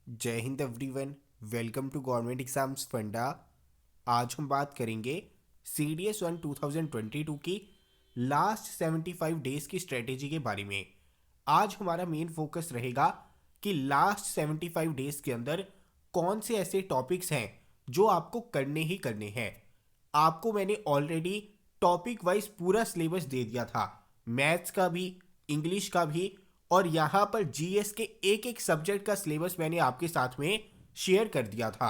जय हिंद everyone. Welcome to government exams funda. आज हम बात करेंगे CDS 1 2022 की लास्ट 75 डेज की स्ट्रेटेजी के बारे में। आज हमारा मेन फोकस रहेगा कि लास्ट 75 डेज के अंदर कौन से ऐसे टॉपिक्स हैं जो आपको करने ही करने हैं। आपको मैंने ऑलरेडी टॉपिक वाइज पूरा सिलेबस दे दिया था, मैथ्स का भी, इंग्लिश का भी, और यहाँ पर जीएस के एक एक सब्जेक्ट का सिलेबस मैंने आपके साथ में शेयर कर दिया था।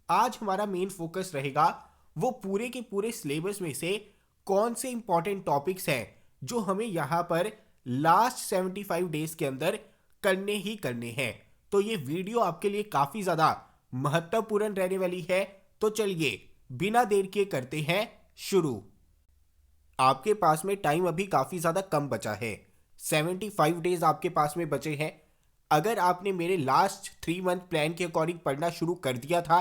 आज हमारा मेन फोकस रहेगा वो पूरे के पूरे सिलेबस में से कौन से इंपॉर्टेंट टॉपिक्स हैं जो हमें यहाँ पर लास्ट 75 डेज के अंदर करने ही करने हैं। तो ये वीडियो आपके लिए काफी ज्यादा महत्वपूर्ण रहने वाली है। तो चलिए बिना देर किए करते हैं शुरू। आपके पास में टाइम अभी काफी ज्यादा कम बचा है, 75 डेज आपके पास में बचे हैं। अगर आपने मेरे लास्ट 3 मंथ प्लान के अकॉर्डिंग पढ़ना शुरू कर दिया था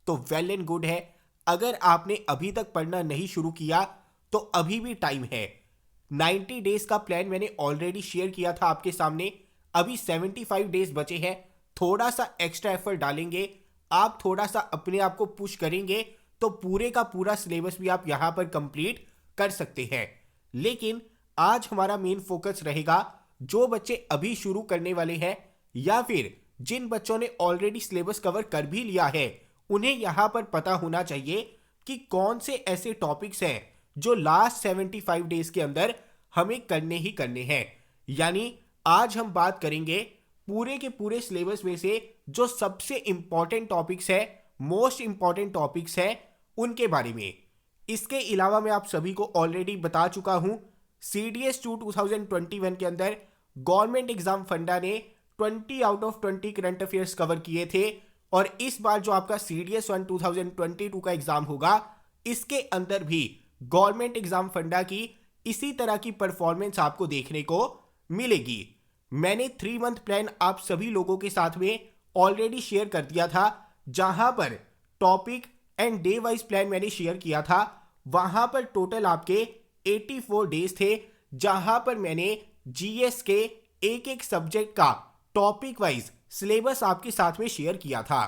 तो वेल एंड गुड है। अगर आपने अभी तक पढ़ना नहीं शुरू किया तो अभी भी टाइम है। 90 डेज का प्लान मैंने ऑलरेडी शेयर किया था आपके सामने। अभी 75 डेज बचे हैं। थोड़ा सा एक्स्ट्रा एफर्ट डालेंगे, आप थोड़ा सा अपने आप को पुश करेंगे तो पूरे का पूरा सिलेबस भी आप यहां पर कंप्लीट कर सकते हैं। लेकिन आज हमारा मेन फोकस रहेगा जो बच्चे अभी शुरू करने वाले हैं या फिर जिन बच्चों ने ऑलरेडी सिलेबस कवर कर भी लिया है, उन्हें यहां पर पता होना चाहिए कि कौन से ऐसे टॉपिक्स हैं जो लास्ट 75 डेज के अंदर हमें करने ही करने हैं। यानी आज हम बात करेंगे पूरे के पूरे सिलेबस में से जो सबसे इंपॉर्टेंट टॉपिक्स है, मोस्ट इंपॉर्टेंट टॉपिक्स हैं, उनके बारे में। इसके अलावा मैं आप सभी को ऑलरेडी बता चुका हूं, CDS 2 2021 के अंदर गवर्नमेंट एग्जाम फंडा ने 20 out of 20 current affairs cover किए थे। और इस बार जो आपका CDS 1 2022 का एग्जाम होगा, इसके अंदर भी गवर्नमेंट एग्जाम फंडा की इसी तरह की परफॉर्मेंस आपको देखने को मिलेगी। मैंने 3 मंथ प्लान आप सभी लोगों के साथ में ऑलरेडी शेयर कर दिया था, जहां पर topic and day wise plan मैंने शेयर किया था। वहां पर टोटल आपके 84 डेज थे, जहां पर मैंने जीएस के एक एक सब्जेक्ट का टॉपिक वाइज सिलेबस आपके साथ में शेयर किया था।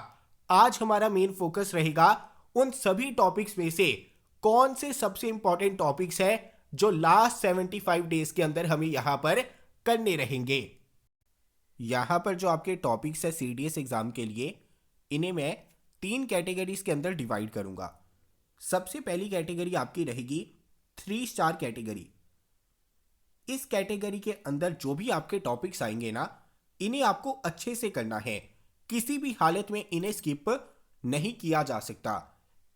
आज हमारा मेन फोकस रहेगा उन सभी टॉपिक्स में से कौन से सबसे इंपॉर्टेंट टॉपिक्स हैं जो लास्ट 75 डेज के अंदर हमें यहां पर करने रहेंगे। यहां पर जो आपके टॉपिक्स है सीडीएस एग्जाम के लिए, इन्हें मैं 3 कैटेगरीज के अंदर डिवाइड करूंगा। सबसे पहली कैटेगरी आपकी रहेगी 3 स्टार कैटेगरी। इस कैटेगरी के अंदर जो भी आपके टॉपिक्स आएंगे ना, इन्हें आपको अच्छे से करना है। किसी भी हालत में इन्हें स्किप नहीं किया जा सकता।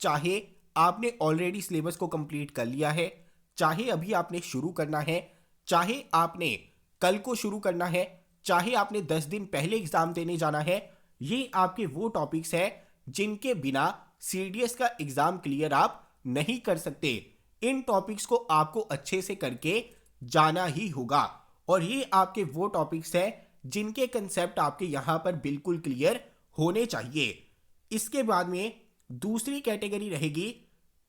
चाहे आपने ऑलरेडी सिलेबस को कंप्लीट कर लिया है, चाहे अभी आपने शुरू करना है, चाहे आपने कल को शुरू करना है, चाहे आपने 10 दिन पहले एग्जाम देने जाना है, ये आपके वो टॉपिक्स हैं जिनके बिना सीडीएस का एग्जाम क्लियर आप नहीं कर सकते। इन टॉपिक्स को आपको अच्छे से करके जाना ही होगा। और ये आपके वो टॉपिक्स हैं जिनके कंसेप्ट आपके यहां पर बिल्कुल क्लियर होने चाहिए। इसके बाद में दूसरी कैटेगरी रहेगी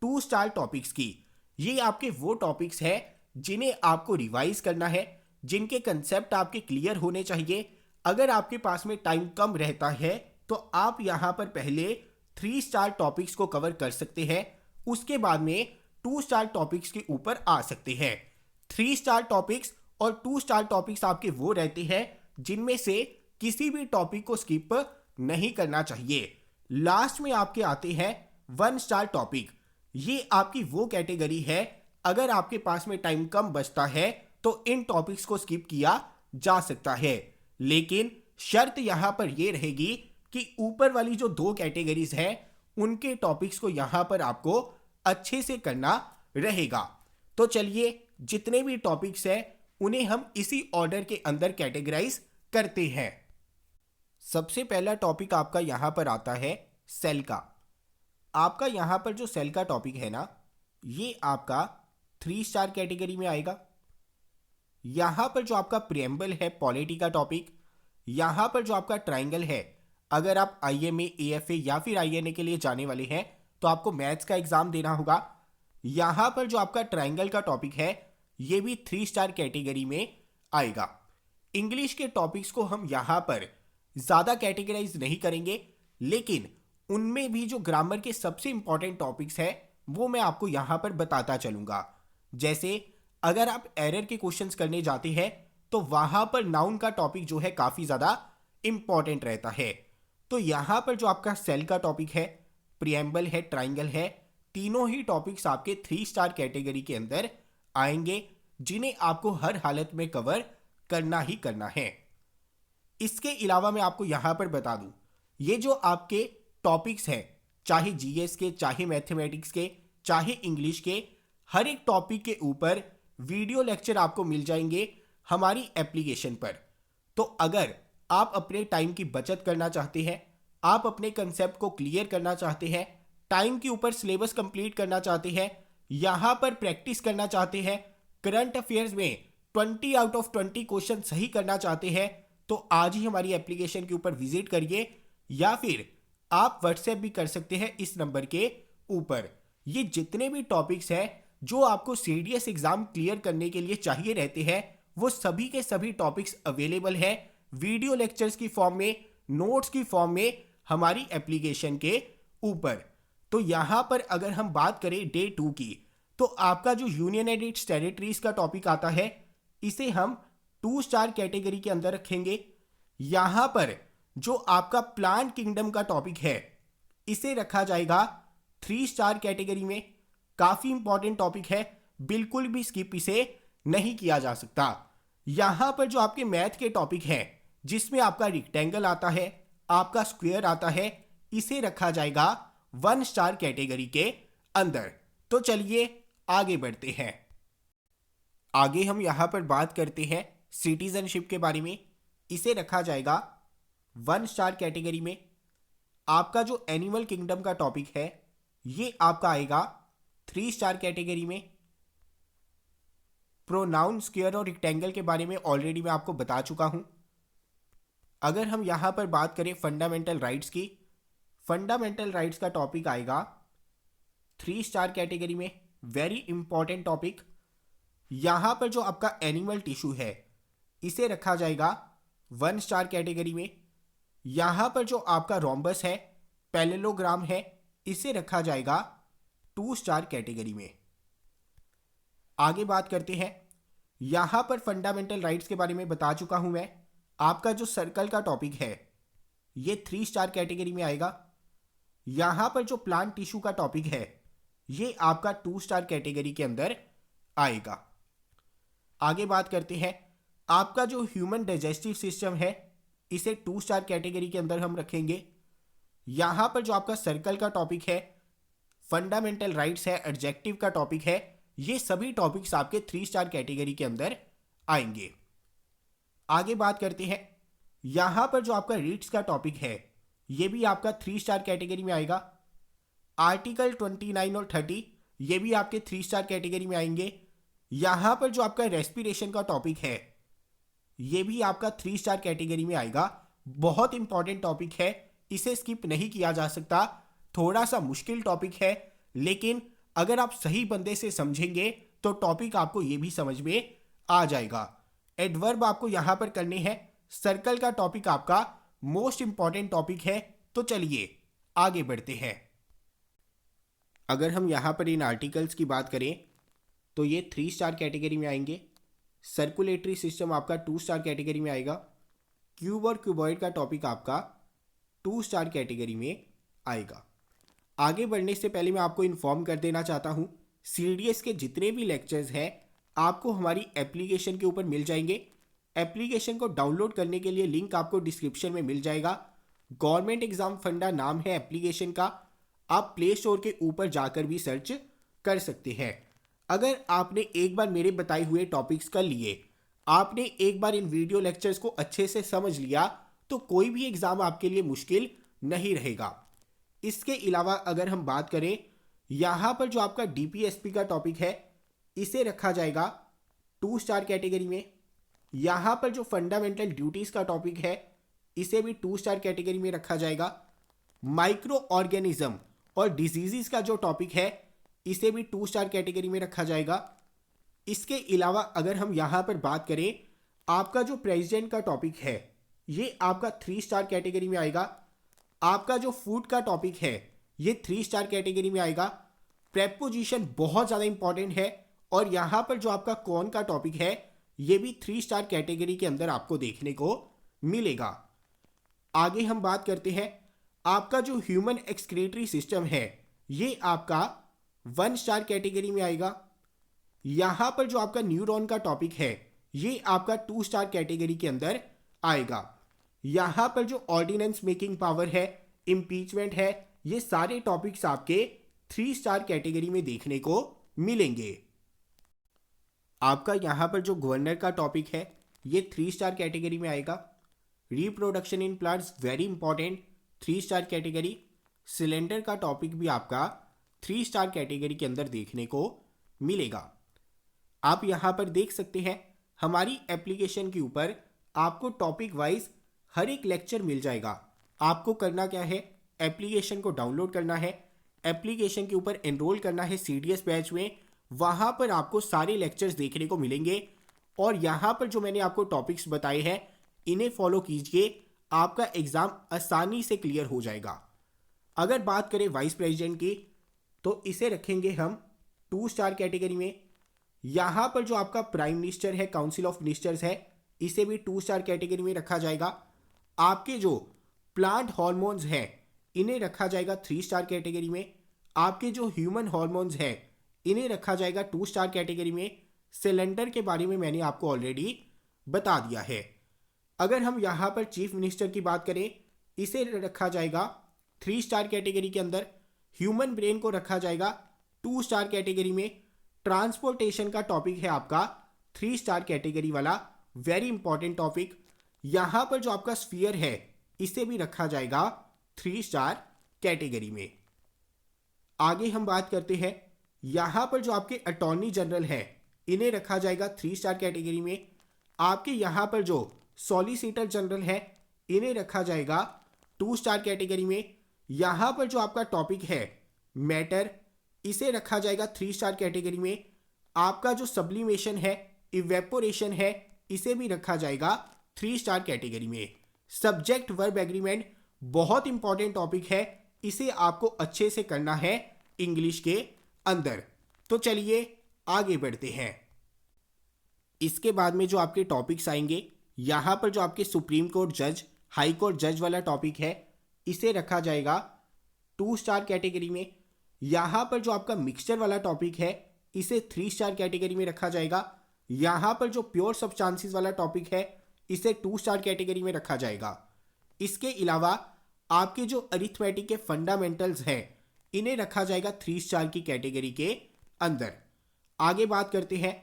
2 स्टार टॉपिक्स की। ये आपके वो टॉपिक्स हैं जिन्हें आपको रिवाइज करना है, जिनके कंसेप्ट आपके क्लियर होने चाहिए। अगर आपके पास में टाइम कम रहता है तो आप यहां पर पहले 3 स्टार टॉपिक्स को कवर कर सकते हैं, उसके बाद में 2 स्टार टॉपिक्स के ऊपर आ सकते हैं। 3 स्टार टॉपिक्स और 2 स्टार टॉपिक्स आपके वो रहते हैं जिनमें से किसी भी टॉपिक को स्किप नहीं करना चाहिए। लास्ट में आपके आते हैं 1 स्टार टॉपिक। ये आपकी वो कैटेगरी है, अगर आपके पास में टाइम कम बचता है तो इन टॉपिक्स को स्किप किया जा सकता है। लेकिन शर्त यहां पर यह रहेगी कि ऊपर वाली जो 2 कैटेगरीज हैं, उनके टॉपिक्स को यहां पर आपको अच्छे से करना रहेगा। तो चलिए जितने भी टॉपिक्स हैं उन्हें हम इसी ऑर्डर के अंदर कैटेगराइज करते हैं। सबसे पहला टॉपिक आपका यहां पर आता है सेल का। आपका यहां पर जो सेल का टॉपिक है ना, ये आपका 3 स्टार कैटेगरी में आएगा। यहां पर जो आपका प्रियम्बल है पॉलिटी का टॉपिक, यहां पर जो आपका ट्राइंगल है, अगर आप आईएमए, एएफए या फिर आईएनए के लिए जाने वाले हैं तो आपको मैथ्स का एग्जाम देना होगा। यहां पर जो आपका ट्राइंगल का टॉपिक है, ये भी 3 स्टार कैटेगरी में आएगा। इंग्लिश के टॉपिक्स को हम यहां पर ज़्यादा कैटेगराइज नहीं करेंगे, लेकिन उनमें भी जो ग्रामर के सबसे इंपॉर्टेंट टॉपिक्स हैं वो मैं आपको यहाँ पर बताता चलूँगा। जैसे अगर आप एरर के क्वेश्चंस करने जाते हैं तो वहाँ पर नाउन का टॉपिक जो है काफ़ी ज़्यादा इंपॉर्टेंट रहता है। तो यहाँ पर जो आपका सेल का टॉपिक है, प्रिएम्बल है, ट्राइंगल है, तीनों ही टॉपिक्स आपके 3 स्टार कैटेगरी के अंदर आएंगे, जिन्हें आपको हर हालत में कवर करना ही करना है। इसके अलावा मैं आपको यहां पर बता दूं, ये जो आपके टॉपिक्स हैं, चाहे जीएस के, चाहे मैथमेटिक्स के, चाहे इंग्लिश के, हर एक टॉपिक के ऊपर वीडियो लेक्चर आपको मिल जाएंगे हमारी एप्लीकेशन पर। तो अगर आप अपने टाइम की बचत करना चाहते हैं, आप अपने कंसेप्ट को क्लियर करना चाहते हैं, टाइम के ऊपर सिलेबस कंप्लीट करना चाहते हैं, यहां पर प्रैक्टिस करना चाहते हैं, करंट अफेयर्स में 20 आउट ऑफ 20 क्वेश्चन सही करना चाहते हैं, तो आज ही हमारी एप्लीकेशन के ऊपर विजिट करिए, या फिर आप व्हाट्सएप भी कर सकते हैं इस नंबर के ऊपर। ये जितने भी टॉपिक्स हैं जो आपको सीडीएस एग्जाम क्लियर करने के लिए चाहिए रहते हैं, वो सभी के सभी टॉपिक्स अवेलेबल है वीडियो लेक्चर्स की फॉर्म में, नोट्स की फॉर्म में हमारी एप्लीकेशन के ऊपर। तो यहां पर अगर हम बात करें डे 2 की, तो आपका जो यूनियन एडिट टेरिटरीज का टॉपिक आता है, इसे हम 2 स्टार कैटेगरी के अंदर रखेंगे। यहां पर जो आपका प्लांट किंगडम का टॉपिक है, इसे रखा जाएगा 3 स्टार कैटेगरी में। काफी इंपॉर्टेंट टॉपिक है, बिल्कुल भी स्किप इसे नहीं किया जा सकता। यहां पर जो आपके मैथ के टॉपिक हैं, जिसमें आपका रेक्टेंगल आता है, आपका स्क्वायर आता है, इसे रखा जाएगा 1 स्टार कैटेगरी के अंदर। तो चलिए आगे बढ़ते हैं। आगे हम यहां पर बात करते हैं सिटीजनशिप के बारे में। इसे रखा जाएगा 1 स्टार कैटेगरी में। आपका जो एनिमल किंगडम का टॉपिक है, ये आपका आएगा 3 स्टार कैटेगरी में। प्रोनाउन, स्क्वायर और रेक्टेंगल के बारे में ऑलरेडी मैं आपको बता चुका हूं। अगर हम यहां पर बात करें फंडामेंटल राइट्स की, फंडामेंटल राइट्स का टॉपिक आएगा 3 स्टार कैटेगरी में। Very important topic. यहां पर जो आपका एनिमल टिश्यू है, इसे रखा जाएगा 1 स्टार कैटेगरी में। यहां पर जो आपका रोम्बस है, पैरेललोग्राम है, इसे रखा जाएगा 2 स्टार कैटेगरी में। आगे बात करते हैं। यहां पर फंडामेंटल राइट्स के बारे में बता चुका हूं मैं। आपका जो सर्कल का टॉपिक है, ये 3 स्टार कैटेगरी में आएगा। यहां पर जो प्लांट टिश्यू का टॉपिक है, ये आपका 2 स्टार कैटेगरी के अंदर आएगा। आगे बात करते हैं। आपका जो ह्यूमन डाइजेस्टिव सिस्टम है, इसे 2 स्टार कैटेगरी के अंदर हम रखेंगे। यहां पर जो आपका सर्कल का टॉपिक है, फंडामेंटल राइट्स है, एडजेक्टिव का टॉपिक है, ये सभी टॉपिक्स आपके 3 स्टार कैटेगरी के अंदर आएंगे। आगे बात करते हैं। यहां पर जो आपका रीड्स का टॉपिक है, ये भी आपका 3 स्टार कैटेगरी में आएगा। आर्टिकल 29 और 30 ये भी आपके 3 स्टार कैटेगरी में आएंगे। यहां पर जो आपका रेस्पिरेशन का टॉपिक है, ये भी आपका 3 स्टार कैटेगरी में आएगा। बहुत इंपॉर्टेंट टॉपिक है, इसे स्किप नहीं किया जा सकता। थोड़ा सा मुश्किल टॉपिक है, लेकिन अगर आप सही बंदे से समझेंगे तो टॉपिक आपको ये भी समझ में आ जाएगा। एडवर्ब आपको यहां पर करने हैं। सर्कल का टॉपिक आपका मोस्ट इंपॉर्टेंट टॉपिक है। तो चलिए आगे बढ़ते हैं। अगर हम यहां पर इन आर्टिकल्स की बात करें, तो ये 3 स्टार कैटेगरी में आएंगे। सर्कुलेटरी सिस्टम आपका 2 स्टार कैटेगरी में आएगा। क्यूब और क्यूबॉइड का टॉपिक आपका 2 स्टार कैटेगरी में आएगा। आगे बढ़ने से पहले मैं आपको इन्फॉर्म कर देना चाहता हूं, सीडीएस के जितने भी लेक्चर्स हैं आपको हमारी एप्लीकेशन के ऊपर मिल जाएंगे। एप्लीकेशन को डाउनलोड करने के लिए लिंक आपको डिस्क्रिप्शन में मिल जाएगा। गवर्नमेंट एग्जाम फंडा नाम है एप्लीकेशन का। आप प्ले स्टोर के ऊपर जाकर भी सर्च कर सकते हैं। अगर आपने एक बार मेरे बताए हुए टॉपिक्स कर लिए, आपने एक बार इन वीडियो लेक्चर्स को अच्छे से समझ लिया, तो कोई भी एग्जाम आपके लिए मुश्किल नहीं रहेगा। इसके अलावा अगर हम बात करें, यहां पर जो आपका डीपीएसपी का टॉपिक है, इसे रखा जाएगा 2 स्टार कैटेगरी में। यहां पर जो फंडामेंटल ड्यूटीज का टॉपिक है, इसे भी 2 स्टार कैटेगरी में रखा जाएगा। माइक्रो ऑर्गेनिज्म और डिजीजेस का जो टॉपिक है, इसे भी 2 स्टार कैटेगरी में रखा जाएगा। इसके अलावा अगर हम यहां पर बात करें, आपका जो प्रेसिडेंट का टॉपिक है, ये आपका 3 स्टार कैटेगरी में आएगा। आपका जो फूड का टॉपिक है ये 3 स्टार कैटेगरी में आएगा। प्रेपोजिशन बहुत ज़्यादा इंपॉर्टेंट है और यहाँ पर जो आपका कौन का टॉपिक है ये भी 3 स्टार कैटेगरी के अंदर आपको देखने को मिलेगा। आगे हम बात करते हैं, आपका जो ह्यूमन एक्सक्रीटरी सिस्टम है ये आपका 1 स्टार कैटेगरी में आएगा। यहाँ पर जो आपका न्यूरॉन का टॉपिक है ये आपका 2 स्टार कैटेगरी के अंदर आएगा। यहाँ पर जो ऑर्डिनेंस मेकिंग पावर है, इम्पीचमेंट है, ये सारे टॉपिक्स आपके 3 स्टार कैटेगरी में देखने को मिलेंगे। आपका यहाँ पर जो गवर्नर का टॉपिक है ये 3 स्टार कैटेगरी में आएगा। Reproduction in plants very important, 3 star category. Cylinder का टॉपिक भी आपका 3 स्टार कैटेगरी के अंदर देखने को मिलेगा। आप यहाँ पर देख सकते हैं हमारी एप्लीकेशन के ऊपर आपको टॉपिक वाइज हर एक लेक्चर मिल जाएगा। आपको करना क्या है, एप्लीकेशन को डाउनलोड करना है, एप्लीकेशन के ऊपर एनरोल करना है CDS बैच में। वहाँ पर आपको सारे लेक्चर्स देखने को मिलेंगे और यहाँ पर जो मैंने आपको टॉपिक्स बताए हैं इन्हें फॉलो कीजिए, आपका एग्ज़ाम आसानी से क्लियर हो जाएगा। अगर बात करें वाइस प्रेसिडेंट की तो इसे रखेंगे हम 2 स्टार कैटेगरी में। यहाँ पर जो आपका प्राइम मिनिस्टर है, काउंसिल ऑफ मिनिस्टर्स है, इसे भी 2 स्टार कैटेगरी में रखा जाएगा। आपके जो प्लांट हार्मोन्स हैं इन्हें रखा जाएगा 3 स्टार कैटेगरी में। आपके जो ह्यूमन हार्मोन्स हैं इन्हें रखा जाएगा 2 स्टार कैटेगरी में। सिलेंडर के बारे में मैंने आपको ऑलरेडी बता दिया है। अगर हम यहाँ पर चीफ मिनिस्टर की बात करें, इसे रखा जाएगा 3 स्टार कैटेगरी के अंदर। ह्यूमन ब्रेन को रखा जाएगा 2 स्टार कैटेगरी में। ट्रांसपोर्टेशन का टॉपिक है आपका 3 स्टार कैटेगरी वाला, वेरी इंपॉर्टेंट टॉपिक। यहाँ पर जो आपका स्फीयर है इसे भी रखा जाएगा 3 स्टार कैटेगरी में। आगे हम बात करते हैं, यहाँ पर जो आपके अटॉर्नी जनरल है इन्हें रखा जाएगा 3 स्टार कैटेगरी में। आपके यहाँ पर जो सॉलिसिटर जनरल है इन्हें रखा जाएगा 2 स्टार कैटेगरी में। यहाँ पर जो आपका टॉपिक है मैटर, इसे रखा जाएगा 3 स्टार कैटेगरी में। आपका जो सब्लिमेशन है, इवेपोरेशन है, इसे भी रखा जाएगा 3 स्टार कैटेगरी में। सब्जेक्ट वर्ब एग्रीमेंट बहुत इंपॉर्टेंट टॉपिक है, इसे आपको अच्छे से करना है इंग्लिश के अंदर। तो चलिए आगे बढ़ते हैं। इसके बाद में जो आपके टॉपिक्स आएंगे, यहाँ पर जो आपके सुप्रीम कोर्ट जज, हाई कोर्ट जज वाला टॉपिक है इसे रखा जाएगा 2 स्टार कैटेगरी में। यहाँ पर जो आपका मिक्सचर वाला टॉपिक है इसे 3 स्टार कैटेगरी में रखा जाएगा। यहाँ पर जो प्योर सब्सटेंसेस वाला टॉपिक है इसे 2 स्टार कैटेगरी में रखा जाएगा। इसके अलावा आपके जो अरिथमेटिक के फंडामेंटल्स हैं इन्हें रखा जाएगा 3 स्टार की कैटेगरी के अंदर। आगे बात करते हैं,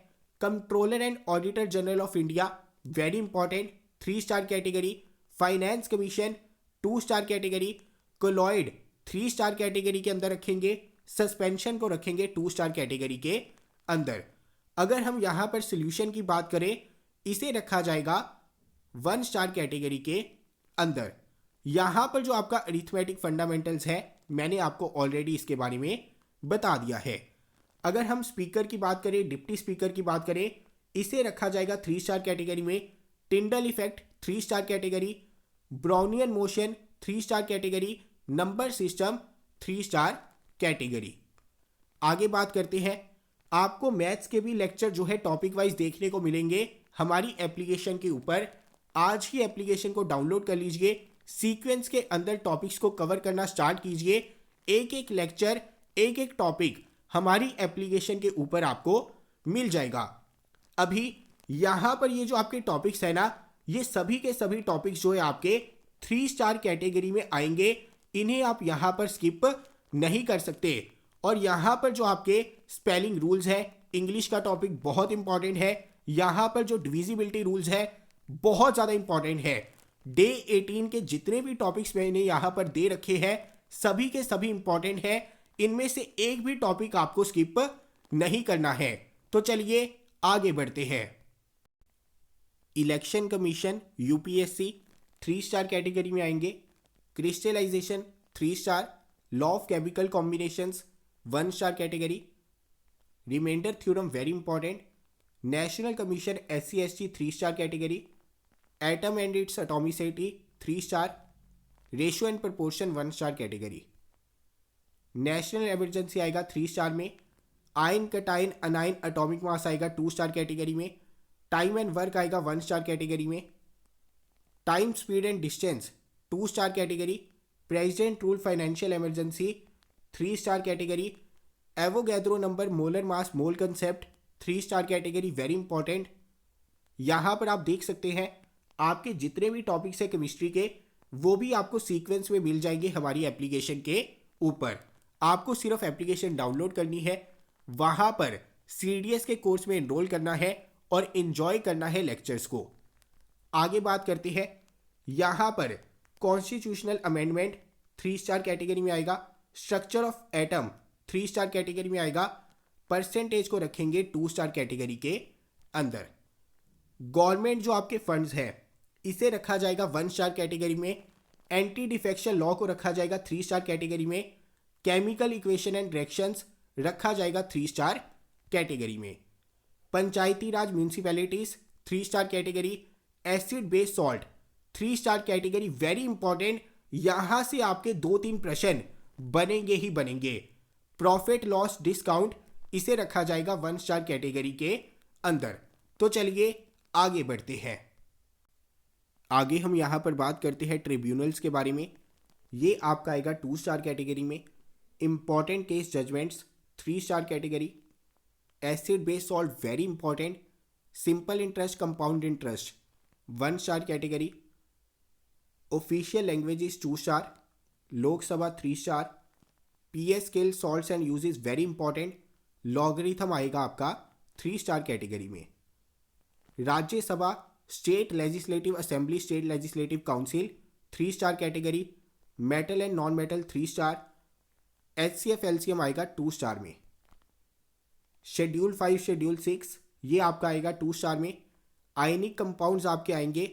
controller and auditor general of India, very important, 3 star category. Finance commission 2 star category. Colloid 3 star category के अंदर रखेंगे। सस्पेंशन को रखेंगे 2 स्टार कैटेगरी के अंदर। अगर हम यहाँ पर सोल्यूशन की बात करें, इसे रखा जाएगा 1 स्टार कैटेगरी के अंदर। यहाँ पर जो आपका अरिथमेटिक फंडामेंटल्स है मैंने आपको ऑलरेडी इसके बारे में बता दिया है। अगर हम स्पीकर की बात करें, डिप्टी स्पीकर की बात करें, इसे रखा जाएगा 3 स्टार कैटेगरी में। Tyndall effect 3 star category. Brownian motion 3 star category. Number system 3 star category. आगे बात करते हैं, आपको मैथ्स के भी लेक्चर जो है टॉपिक वाइज देखने को मिलेंगे हमारी एप्लीकेशन के ऊपर। आज ही एप्लीकेशन को डाउनलोड कर लीजिए, सीक्वेंस के अंदर टॉपिक्स को कवर करना स्टार्ट कीजिए। एक एक लेक्चर, एक एक टॉपिक हमारी एप्लीकेशन के ऊपर आपको मिल जाएगा। अभी यहाँ पर ये जो आपके टॉपिक्स है ना, ये सभी के सभी टॉपिक्स जो है आपके 3 स्टार कैटेगरी में आएंगे। इन्हें आप यहाँ पर स्किप नहीं कर सकते। और यहाँ पर जो आपके स्पेलिंग रूल्स है, इंग्लिश का टॉपिक बहुत इंपॉर्टेंट है। यहाँ पर जो डिविजिबिलिटी रूल्स है बहुत ज़्यादा इंपॉर्टेंट है। डे 18 के जितने भी टॉपिक्स मैंने यहाँ पर दे रखे हैं सभी के सभी इंपॉर्टेंट है। इनमें से एक भी टॉपिक आपको स्किप नहीं करना है। तो चलिए आगे बढ़ते हैं। Election commission UPSC 3 star category में आएंगे। Crystallization 3 star. Law of chemical combinations 1 star category. Remainder theorem very important. National commission SC ST 3 star category. Atom and its atomicity 3 star, ratio and proportion 1 star category. National emergency आएगा 3 star में। Ion cation anion atomic mass आएगा 2 star category में। Time and work आएगा 1 star category में। Time speed and distance 2 star category. President rule financial emergency 3 star category. Avogadro number molar mass mole concept 3 star category, very important. यहाँ पर आप देख सकते हैं आपके जितने भी टॉपिक्स है केमिस्ट्री के वो भी आपको सीक्वेंस में मिल जाएंगे हमारी एप्लीकेशन के ऊपर। आपको सिर्फ एप्लीकेशन डाउनलोड करनी है, वहाँ पर CDS के कोर्स में एनरोल करना है और इन्जॉय करना है लेक्चर्स को। आगे बात करते हैं, यहाँ पर कॉन्स्टिट्यूशनल अमेंडमेंट 3 स्टार कैटेगरी में आएगा। Structure of atom 3 star category में आएगा। परसेंटेज को रखेंगे 2 स्टार कैटेगरी के अंदर। गवर्नमेंट जो आपके फंड्स हैं इसे रखा जाएगा 1 स्टार कैटेगरी में। एंटी डिफेक्शन लॉ को रखा जाएगा 3 स्टार कैटेगरी में। केमिकल इक्वेशन एंड रिएक्शंस रखा जाएगा 3 स्टार कैटेगरी में। Panchayati Raj municipalities 3 star category. Acid base salt 3 star category, very important. यहां से आपके 2-3 प्रश्न बनेंगे ही बनेंगे। प्रॉफिट लॉस डिस्काउंट इसे रखा जाएगा 1 स्टार कैटेगरी के अंदर। तो चलिए आगे बढ़ते हैं। आगे हम यहां पर बात करते हैं ट्रिब्यूनल्स के बारे में। ये आपका आएगा 2 स्टार कैटेगरी में। Important case judgments 3 star category. Acid base salt, very important. Simple interest compound interest 1 star category. Official languages 2 star. Lok Sabha 3 star. PS skill salts and uses, very important. Logarithm आएगा आपका 3 star category में। Rajya Sabha, state legislative assembly, state legislative council 3 star category. Metal and non metal 3 star. HCF LCM आएगा 2 star में। Schedule 5 schedule 6 ये आपका आएगा 2 star में। Ionic compounds आपके आएंगे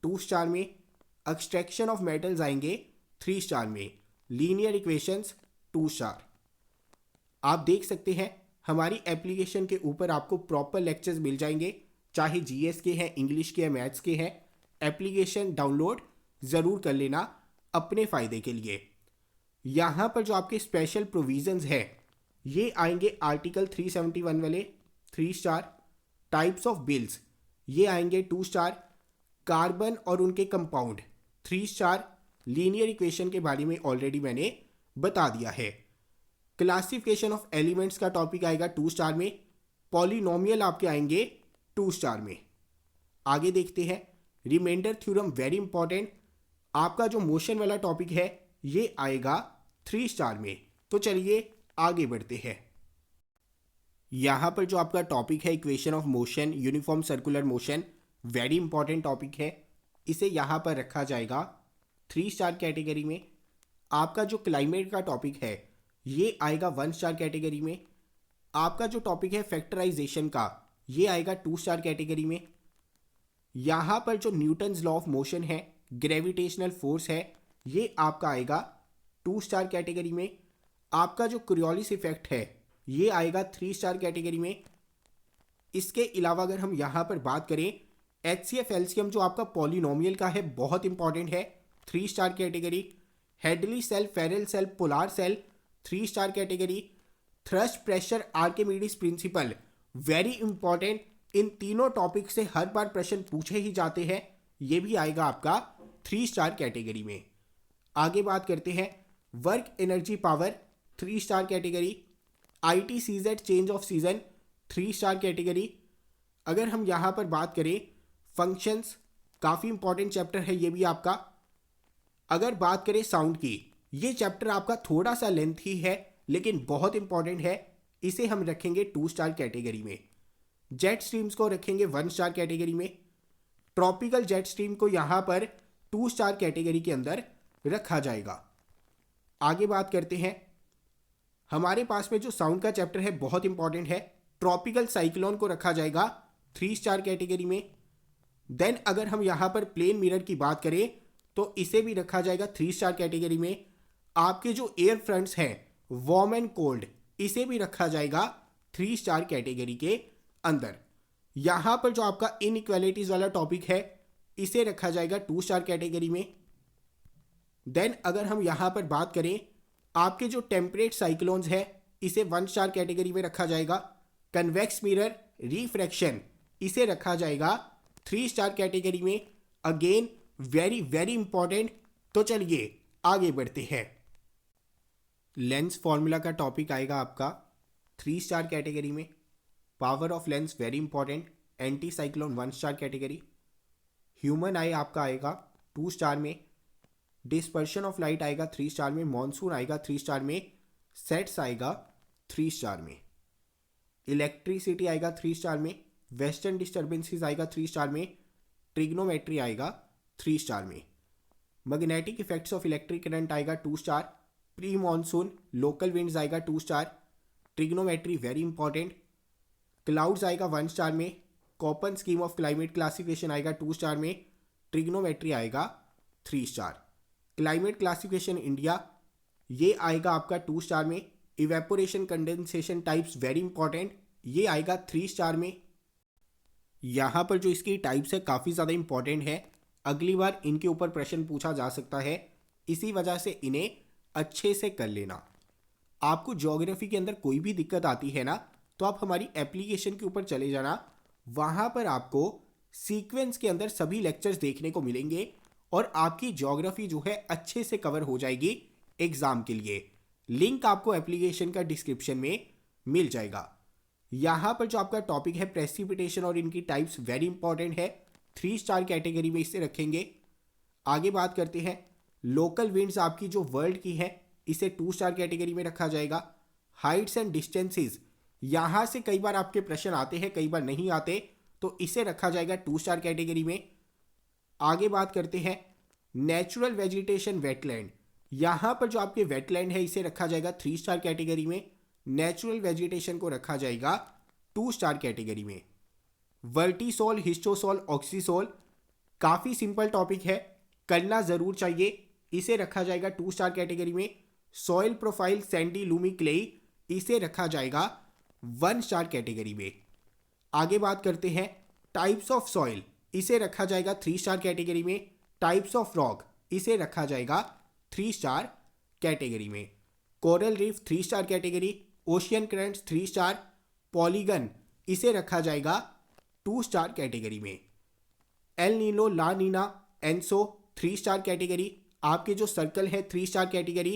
2 स्टार में। एक्सट्रैक्शन ऑफ मेटल्स आएंगे 3 स्टार में। Linear equations 2 star. आप देख सकते हैं हमारी एप्लीकेशन के ऊपर आपको प्रॉपर लेक्चर्स मिल जाएंगे, चाहे GS के हैं, इंग्लिश के हैं, मैथ्स के हैं। एप्लीकेशन डाउनलोड ज़रूर कर लेना अपने फ़ायदे के लिए। यहाँ पर जो आपके स्पेशल प्रोविजंस है ये आएंगे आर्टिकल 371 वाले 3 स्टार। टाइप्स ऑफ बिल्स ये आएंगे 2 स्टार। कार्बन और उनके कंपाउंड 3 स्टार। लीनियर इक्वेशन के बारे में ऑलरेडी मैंने बता दिया है। क्लासिफिकेशन ऑफ एलिमेंट्स का टॉपिक आएगा 2 स्टार में। पॉलिनोमियल आपके आएंगे 2 स्टार में। आगे देखते हैं रिमाइंडर थ्योरम, वेरी इंपॉर्टेंट। आपका जो मोशन वाला टॉपिक है ये आएगा 3 स्टार में। तो चलिए आगे बढ़ते हैं। यहाँ पर जो आपका टॉपिक है equation of motion, uniform circular motion, very important topic है। इसे यहाँ पर रखा जाएगा 3 स्टार कैटेगरी में। आपका जो क्लाइमेट का टॉपिक है ये आएगा 1 स्टार कैटेगरी में। आपका जो टॉपिक है फैक्टराइजेशन का ये आएगा 2 स्टार कैटेगरी में। यहाँ पर जो न्यूटन्स लॉ ऑफ मोशन है, ग्रेविटेशनल फोर्स है, ये आपका आएगा 2 स्टार कैटेगरी में। आपका जो कोरियोलिस इफेक्ट है ये आएगा 3 स्टार कैटेगरी में। इसके अलावा अगर हम यहाँ पर बात करें HCF LCM जो आपका पॉलिनोमियल का है, बहुत इंपॉर्टेंट है, 3 star category. Hadley cell, Ferrel cell, polar cell 3 star category. Thrust pressure, Archimedes principle, very important. इन तीनों टॉपिक से हर बार प्रश्न पूछे ही जाते हैं। ये भी आएगा आपका 3 स्टार कैटेगरी में। आगे बात करते हैं work energy power 3 star category. ITCZ change off season 3 star category. अगर हम यहाँ पर बात करें फंक्शंस, काफ़ी इंपॉर्टेंट चैप्टर है ये भी आपका। अगर बात करें साउंड की, ये चैप्टर आपका थोड़ा सा लेंथी है लेकिन बहुत इंपॉर्टेंट है। इसे हम रखेंगे 2 स्टार कैटेगरी में। जेट स्ट्रीम्स को रखेंगे 1 स्टार कैटेगरी में। ट्रॉपिकल जेट स्ट्रीम को यहाँ पर 2 स्टार कैटेगरी के अंदर रखा जाएगा। आगे बात करते हैं, हमारे पास में जो साउंड का चैप्टर है बहुत इंपॉर्टेंट है। ट्रॉपिकल साइक्लोन को रखा जाएगा 3 स्टार कैटेगरी में। देन अगर हम यहाँ पर प्लेन मिरर की बात करें तो इसे भी रखा जाएगा 3 स्टार कैटेगरी में। आपके जो एयर फ्रंट्स हैं वार्म एंड कोल्ड, इसे भी रखा जाएगा 3 स्टार कैटेगरी के अंदर। यहाँ पर जो आपका इनइक्वालिटीज वाला टॉपिक है इसे रखा जाएगा 2 स्टार कैटेगरी में। देन अगर हम यहाँ पर बात करें आपके जो टेम्परेट साइक्लोन्स है इसे 1 स्टार कैटेगरी में रखा जाएगा। कन्वेक्स मिरर रिफ्रैक्शन इसे रखा जाएगा 3 स्टार कैटेगरी में। Again very very important. तो चलिए आगे बढ़ते हैं। लेंस फॉर्मूला का टॉपिक आएगा आपका 3 स्टार कैटेगरी में। Power of lens very important, anti cyclone 1 star category. Human आई आपका आएगा 2 स्टार में। डिस्पर्शन ऑफ लाइट आएगा 3 स्टार में। मॉनसून आएगा 3 स्टार में। सेट्स आएगा 3 स्टार में। इलेक्ट्रिसिटी आएगा 3 स्टार में। वेस्टर्न डिस्टर्बेंसेस आएगा 3 स्टार में। ट्रिग्नोमेट्री आएगा 3 स्टार में। Magnetic effects of electric current आएगा 2 star. Pre monsoon local winds आएगा 2 star. Trigonometry very important. Clouds आएगा 1 स्टार में। कॉपन स्कीम ऑफ क्लाइमेट क्लासिफिकेशन आएगा 2 स्टार में। ट्रिग्नोमेट्री आएगा 3 स्टार। क्लाइमेट क्लासिफिकेशन इंडिया ये आएगा आपका 2 स्टार में। Evaporation condensation types very important, ये आएगा 3 स्टार में। यहाँ पर जो इसकी टाइप्स है काफ़ी ज़्यादा इंपॉर्टेंट है, अगली बार इनके ऊपर प्रश्न पूछा जा सकता है, इसी वजह से इन्हें अच्छे से कर लेना। आपको ज्योग्राफी के अंदर कोई भी दिक्कत आती है ना तो आप हमारी एप्लीकेशन के ऊपर चले जाना, वहाँ पर आपको सीक्वेंस के अंदर सभी लेक्चर्स देखने को मिलेंगे और आपकी ज्योग्राफी जो है अच्छे से कवर हो जाएगी एग्जाम के लिए। लिंक आपको एप्लीकेशन का डिस्क्रिप्शन में मिल जाएगा। यहाँ पर जो आपका टॉपिक है प्रेसिपिटेशन और इनकी टाइप्स वेरी इंपॉर्टेंट है, 3 स्टार कैटेगरी में इसे रखेंगे। आगे बात करते हैं लोकल विंड्स आपकी जो वर्ल्ड की है इसे 2 स्टार कैटेगरी में रखा जाएगा। हाइट्स एंड डिस्टेंसेस यहाँ से कई बार आपके प्रश्न आते हैं, कई बार नहीं आते, तो इसे रखा जाएगा 2 स्टार कैटेगरी में। आगे बात करते हैं नेचुरल वेजिटेशन वेटलैंड, यहाँ पर जो आपके वेटलैंड है इसे रखा जाएगा 3 स्टार कैटेगरी में। नेचुरल वेजिटेशन को रखा जाएगा 2 स्टार कैटेगरी में। वर्टिसोल, हिस्टोसोल, ऑक्सीसोल काफ़ी सिंपल टॉपिक है, करना ज़रूर चाहिए, इसे रखा जाएगा 2 स्टार कैटेगरी में। Soil profile sandy loamy clayey इसे रखा जाएगा 1 स्टार कैटेगरी में। आगे बात करते हैं टाइप्स ऑफ सॉइल, इसे रखा जाएगा 3 स्टार कैटेगरी में। टाइप्स ऑफ रॉक इसे रखा जाएगा 3 स्टार कैटेगरी में। Coral reef 3 star category. Ocean currents 3 star. Polygon इसे रखा जाएगा 2 स्टार कैटेगरी में। एल नीनो, ला नीना, एनसो 3 स्टार कैटेगरी। आपके जो सर्कल है 3 स्टार कैटेगरी।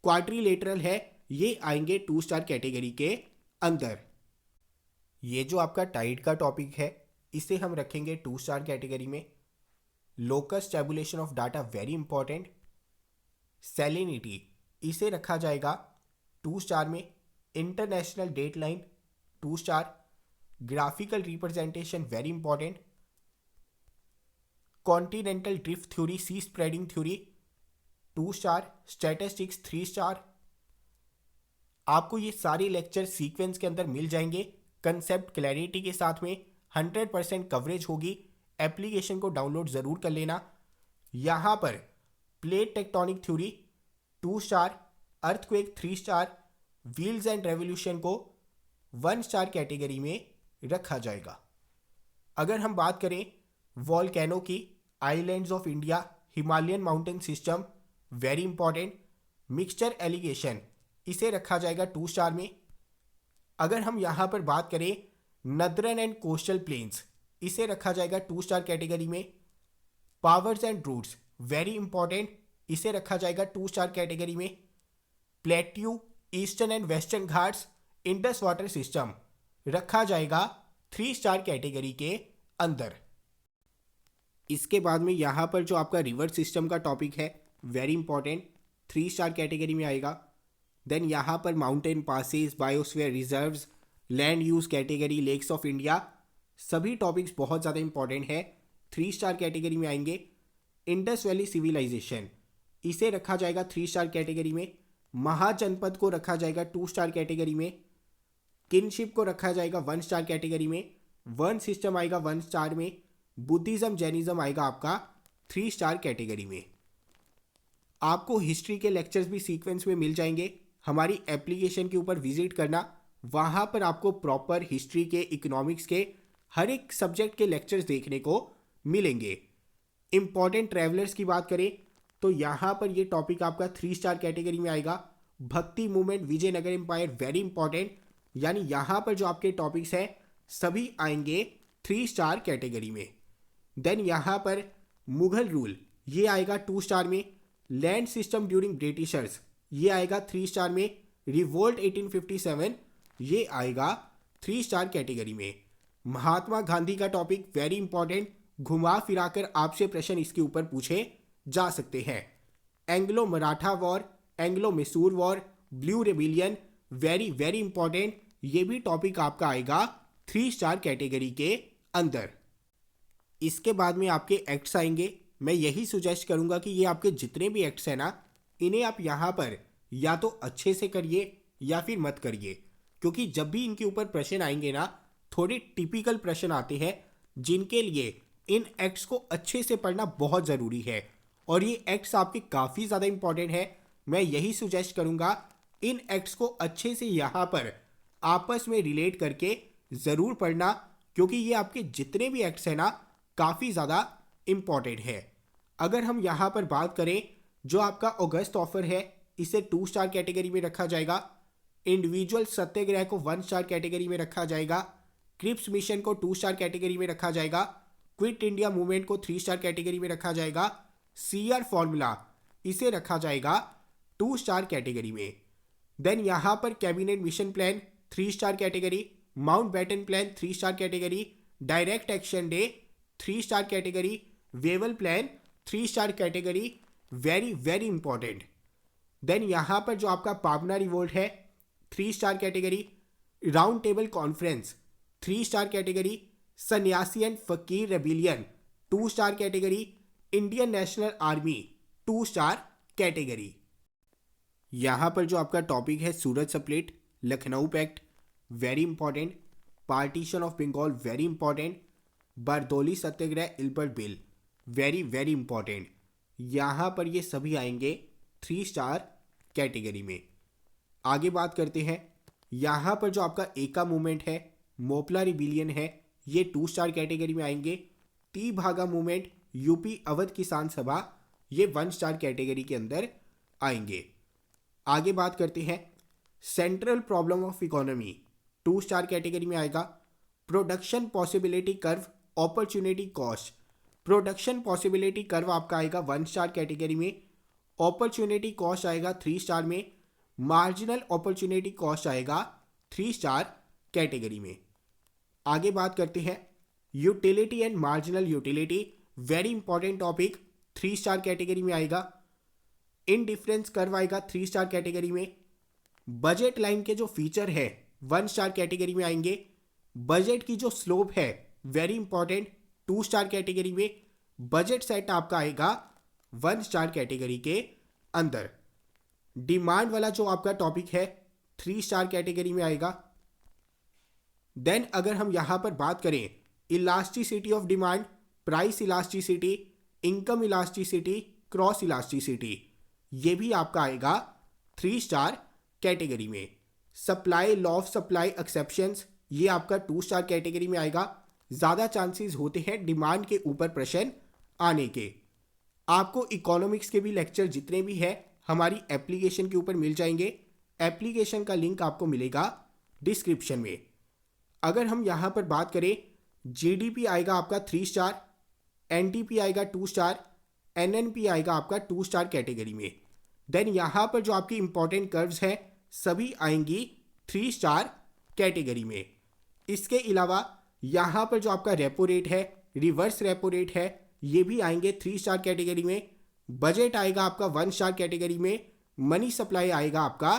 क्वाड्रिलेटरल है ये आएंगे 2 स्टार कैटेगरी के अंदर। ये जो आपका टाइड का टॉपिक है इसे हम रखेंगे 2 स्टार कैटेगरी में। Locus tabulation of data very important. Salinity इसे रखा जाएगा 2 स्टार में। International date line 2 star. Graphical representation very important. Continental drift theory, sea spreading theory 2 star. Statistics 3 star. आपको ये सारे लेक्चर सीक्वेंस के अंदर मिल जाएंगे, कंसेप्ट क्लैरिटी के साथ में 100% कवरेज होगी। एप्लीकेशन को डाउनलोड ज़रूर कर लेना। यहाँ पर plate tectonic theory 2 star. Earthquake 3 star. Wheels and revolution को 1 स्टार कैटेगरी में रखा जाएगा। अगर हम बात करें वॉल्केनो की, islands of India, Himalayan mountain system very important. Mixture allegation इसे रखा जाएगा 2 स्टार में। अगर हम यहाँ पर बात करें नदरन एंड कोस्टल प्लेन्स इसे रखा जाएगा 2 स्टार कैटेगरी में। Powers and roots very important, इसे रखा जाएगा 2 स्टार कैटेगरी में। Plateau, eastern and western ghats, Indus water system रखा जाएगा 3 स्टार कैटेगरी के अंदर। इसके बाद में यहाँ पर जो आपका रिवर सिस्टम का टॉपिक है वेरी इंपॉर्टेंट, 3 स्टार कैटेगरी में आएगा। देन यहाँ पर mountain passes, biosphere reserves, land use category, lakes of India सभी टॉपिक्स बहुत ज़्यादा इंपॉर्टेंट है, 3 स्टार कैटेगरी में आएंगे। इंडस वैली सिविलाइजेशन इसे रखा जाएगा 3 स्टार कैटेगरी में। महाजनपद को रखा जाएगा 2 स्टार कैटेगरी में। किनशिप को रखा जाएगा 1 स्टार कैटेगरी में। वन सिस्टम आएगा 1 स्टार में। बुद्धिज्म, जैनिज्म आएगा आपका 3 स्टार कैटेगरी में। आपको हिस्ट्री के लेक्चर्स भी सीक्वेंस में मिल जाएंगे। हमारी एप्लीकेशन के ऊपर विजिट करना, वहाँ पर आपको प्रॉपर हिस्ट्री के, इकोनॉमिक्स के हर एक सब्जेक्ट के लेक्चर्स देखने को मिलेंगे। इंपॉर्टेंट ट्रैवलर्स की बात करें तो यहाँ पर ये टॉपिक आपका 3 स्टार कैटेगरी में आएगा। Bhakti movement Vijayanagara empire very important, यानी यहाँ पर जो आपके टॉपिक्स हैं सभी आएंगे 3 स्टार कैटेगरी में। देन यहाँ पर मुगल रूल ये आएगा 2 स्टार में। लैंड सिस्टम ड्यूरिंग ब्रिटिशर्स ये आएगा 3 स्टार में। रिवोल्ट 1857 ये आएगा 3 स्टार कैटेगरी में। महात्मा गांधी का टॉपिक वेरी इंपॉर्टेंट, घुमा फिराकर आपसे प्रश्न इसके ऊपर पूछे जा सकते हैं। Anglo Maratha war, Anglo Mysore war, blue rebellion very very important, ये भी टॉपिक आपका आएगा 3 स्टार कैटेगरी के अंदर। इसके बाद में आपके एक्ट्स आएंगे। मैं यही सुजेस्ट करूंगा कि ये आपके जितने भी एक्ट्स हैं ना, इन्हें आप यहाँ पर या तो अच्छे से करिए या फिर मत करिए, क्योंकि जब भी इनके ऊपर प्रश्न आएंगे ना, थोड़े टिपिकल प्रश्न आते हैं जिनके लिए इन एक्ट्स को अच्छे से पढ़ना बहुत ज़रूरी है। और ये एक्ट्स आपके काफ़ी ज़्यादा इंपॉर्टेंट है। मैं यही सुजेस्ट करूंगा इन एक्ट्स को अच्छे से यहाँ पर आपस में रिलेट करके ज़रूर पढ़ना, क्योंकि ये आपके जितने भी एक्ट्स हैं ना काफ़ी ज़्यादा इंपॉर्टेंट है। अगर हम यहाँ पर बात करें, जो आपका अगस्त ऑफर है इसे 2 स्टार कैटेगरी में रखा जाएगा। इंडिविजुअल सत्याग्रह को 1 स्टार कैटेगरी में रखा जाएगा। क्रिप्स मिशन को 2 स्टार कैटेगरी में रखा जाएगा। क्विट इंडिया मूवमेंट को 3 स्टार कैटेगरी में रखा जाएगा। सीआर फॉर्मूला इसे रखा जाएगा 2 स्टार कैटेगरी में। देन यहाँ पर cabinet mission plan 3 star category, Mountbatten plan 3 star category, direct action day 3 star category, Wavell plan 3 star category very very important. Then यहाँ पर जो आपका पाबना रिवोल्ट है 3 star category, round table conference 3 star category, Sannyasi and Fakir rebellion 2 star category, Indian national army 2 star category. यहाँ पर जो आपका topic है Surat split, Lucknow pact very important, partition of Bengal very important, Bardoli Satyagraha Ilbert bill very very important. यहाँ पर ये सभी आएंगे 3 स्टार कैटेगरी में। आगे बात करते हैं, यहाँ पर जो आपका एका मूवमेंट है, मोपला रिबिलियन है, ये 2 स्टार कैटेगरी में आएंगे। टी भागा मूवमेंट, यूपी अवध किसान सभा, ये 1 स्टार कैटेगरी के अंदर आएंगे। आगे बात करते हैं, central problem of economy 2 star category में आएगा। Production possibility curve, opportunity cost, production possibility curve आपका आएगा 1 स्टार कैटेगरी में। अपॉर्चुनिटी कॉस्ट आएगा 3 स्टार में। मार्जिनल अपॉर्चुनिटी कॉस्ट आएगा 3 स्टार कैटेगरी में। आगे बात करते हैं, utility and marginal utility very important topic 3 star category में आएगा। इनडिफरेंस कर्व आएगा 3 स्टार कैटेगरी में। बजट लाइन के जो फीचर है 1 स्टार कैटेगरी में आएंगे। बजट की जो स्लोप है वेरी इंपॉर्टेंट 2 स्टार कैटेगरी में। बजट सेट आपका आएगा 1 स्टार कैटेगरी के अंदर। डिमांड वाला जो आपका टॉपिक है 3 स्टार कैटेगरी में आएगा। देन अगर हम यहां पर बात करें elasticity of demand, price elasticity, income elasticity, cross elasticity, ये भी आपका आएगा 3 स्टार कैटेगरी में। Supply law of supply exceptions, ये आपका 2 स्टार कैटेगरी में आएगा। ज़्यादा चांसेस होते हैं डिमांड के ऊपर प्रश्न आने के। आपको इकोनॉमिक्स के भी लेक्चर जितने भी हैं हमारी एप्लीकेशन के ऊपर मिल जाएंगे। एप्लीकेशन का लिंक आपको मिलेगा डिस्क्रिप्शन में। अगर हम यहाँ पर बात करें, जीडीपी आएगा आपका 3 स्टार, एनटीपी आएगा 2 स्टार, एनएनपी आएगा आपका 2 स्टार कैटेगरी में। देन यहाँ पर जो आपकी इंपॉर्टेंट कर्व्स हैं सभी आएंगी 3 स्टार कैटेगरी में। इसके अलावा यहाँ पर जो आपका रेपो रेट है, रिवर्स रेपो रेट है, ये भी आएंगे 3 स्टार कैटेगरी में। बजट आएगा आपका 1 स्टार कैटेगरी में। मनी सप्लाई आएगा आपका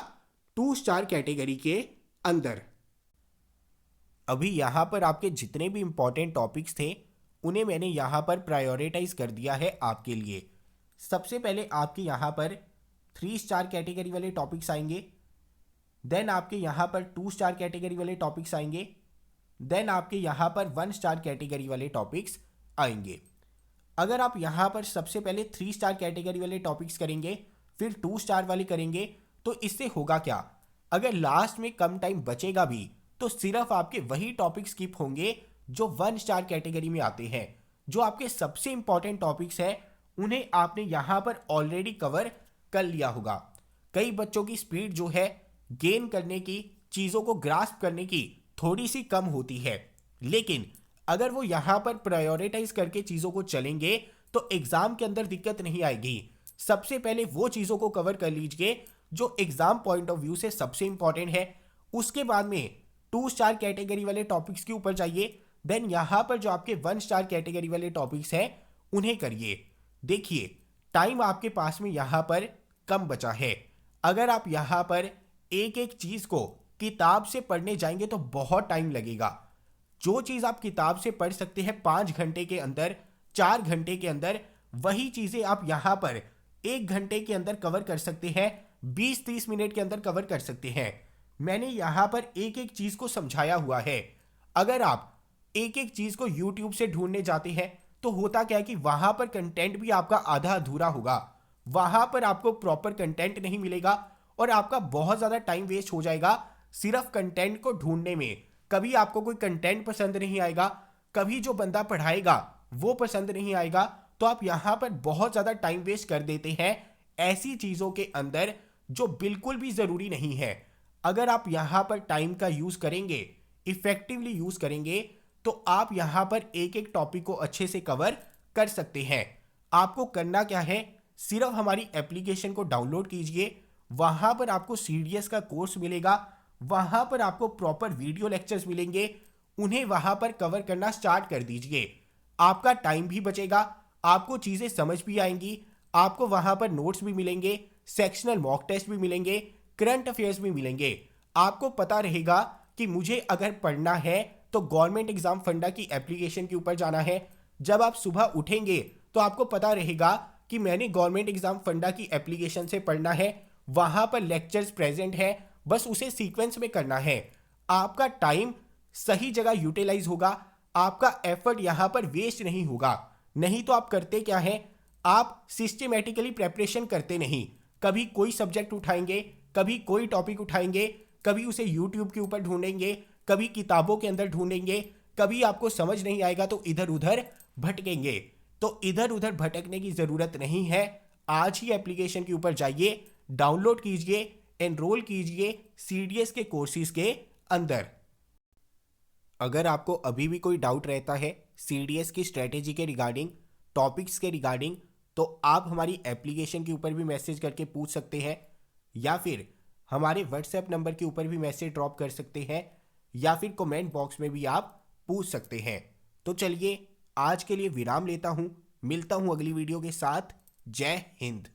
2 स्टार कैटेगरी के अंदर। अभी यहाँ पर आपके जितने भी इंपॉर्टेंट टॉपिक्स थे उन्हें मैंने यहाँ पर प्रायोरिटाइज कर दिया है आपके लिए। सबसे पहले आपके यहाँ पर 3 स्टार कैटेगरी वाले टॉपिक्स आएंगे। देन आपके यहाँ पर 2 स्टार कैटेगरी वाले टॉपिक्स आएंगे। देन आपके यहाँ पर 1 स्टार कैटेगरी वाले टॉपिक्स आएंगे। अगर आप यहाँ पर सबसे पहले 3 स्टार कैटेगरी वाले टॉपिक्स करेंगे फिर 2 स्टार वाले करेंगे तो इससे होगा क्या, अगर लास्ट में कम टाइम बचेगा भी तो सिर्फ आपके वही टॉपिक स्किप होंगे जो 1 स्टार कैटेगरी में आते हैं, जो आपके सबसे इंपॉर्टेंट टॉपिक्स हैं उन्हें आपने यहाँ पर ऑलरेडी कवर कर लिया होगा। कई बच्चों की स्पीड जो है गेन करने की, चीज़ों को ग्रास्प करने की थोड़ी सी कम होती है, लेकिन अगर वो यहाँ पर प्रायोरिटाइज करके चीज़ों को चलेंगे तो एग्जाम के अंदर दिक्कत नहीं आएगी। सबसे पहले वो चीज़ों को कवर कर लीजिए जो एग्जाम पॉइंट ऑफ व्यू से सबसे इंपॉर्टेंट है। उसके बाद में 2 स्टार कैटेगरी वाले टॉपिक्स के ऊपर जाइए, देन यहाँ पर जो आपके 1 स्टार कैटेगरी वाले टॉपिक्स हैं उन्हें करिए। देखिए टाइम आपके पास में यहाँ पर कम बचा है। अगर आप यहाँ पर एक एक चीज़ को किताब से पढ़ने जाएंगे तो बहुत टाइम लगेगा। जो चीज़ आप किताब से पढ़ सकते हैं 5 घंटे के अंदर, 4 घंटे के अंदर, वही चीज़ें आप यहाँ पर 1 घंटे के अंदर कवर कर सकते हैं, 20-30 मिनट के अंदर कवर कर सकते हैं। मैंने यहाँ पर एक एक चीज़ को समझाया हुआ है। अगर आप एक एक चीज़ को YouTube से ढूंढने जाते हैं तो होता क्या है कि वहाँ पर कंटेंट भी आपका आधा अधूरा होगा, वहाँ पर आपको प्रॉपर कंटेंट नहीं मिलेगा और आपका बहुत ज़्यादा टाइम वेस्ट हो जाएगा सिर्फ कंटेंट को ढूंढने में। कभी आपको कोई कंटेंट पसंद नहीं आएगा, कभी जो बंदा पढ़ाएगा वो पसंद नहीं आएगा, तो आप यहाँ पर बहुत ज़्यादा टाइम वेस्ट कर देते हैं ऐसी चीज़ों के अंदर जो बिल्कुल भी ज़रूरी नहीं है। अगर आप यहाँ पर टाइम का यूज़ करेंगे, इफेक्टिवली यूज़ करेंगे, तो आप यहाँ पर एक एक टॉपिक को अच्छे से कवर कर सकते हैं। आपको करना क्या है, सिर्फ हमारी एप्लीकेशन को डाउनलोड कीजिए, वहाँ पर आपको CDS का कोर्स मिलेगा, वहाँ पर आपको प्रॉपर वीडियो लेक्चर्स मिलेंगे, उन्हें वहाँ पर कवर करना स्टार्ट कर दीजिए। आपका टाइम भी बचेगा, आपको चीज़ें समझ भी आएंगी, आपको वहाँ पर नोट्स भी मिलेंगे, सेक्शनल मॉक टेस्ट भी मिलेंगे, करंट अफेयर्स भी मिलेंगे। आपको पता रहेगा कि मुझे अगर पढ़ना है तो गवर्नमेंट एग्जाम फंडा की एप्लीकेशन के ऊपर जाना है। जब आप सुबह उठेंगे तो आपको पता रहेगा कि मैंने गवर्नमेंट एग्जाम फंडा की एप्लीकेशन से पढ़ना है, वहाँ पर लेक्चर्स प्रेजेंट है, बस उसे सीक्वेंस में करना है। आपका टाइम सही जगह यूटिलाइज होगा, आपका एफर्ट यहाँ पर वेस्ट नहीं होगा। नहीं तो आप करते क्या है, आप सिस्टमेटिकली प्रेपरेशन करते नहीं, कभी कोई सब्जेक्ट उठाएंगे, कभी कोई टॉपिक उठाएंगे, कभी उसे यूट्यूब के ऊपर ढूंढेंगे, कभी किताबों के अंदर ढूंढेंगे, कभी आपको समझ नहीं आएगा तो इधर उधर भटकेंगे। तो इधर उधर भटकने की ज़रूरत नहीं है। आज ही एप्लीकेशन के ऊपर जाइए, डाउनलोड कीजिए, एनरोल कीजिए CDS के कोर्सेज के अंदर। अगर आपको अभी भी कोई डाउट रहता है CDS की स्ट्रेटेजी के रिगार्डिंग, टॉपिक्स के रिगार्डिंग, तो आप हमारी एप्लीकेशन के ऊपर भी मैसेज करके पूछ सकते हैं, या फिर हमारे WhatsApp नंबर के ऊपर भी मैसेज ड्रॉप कर सकते हैं, या फिर कमेंट बॉक्स में भी आप पूछ सकते हैं। तो चलिए आज के लिए विराम लेता हूँ, मिलता हूँ अगली वीडियो के साथ। जय हिंद।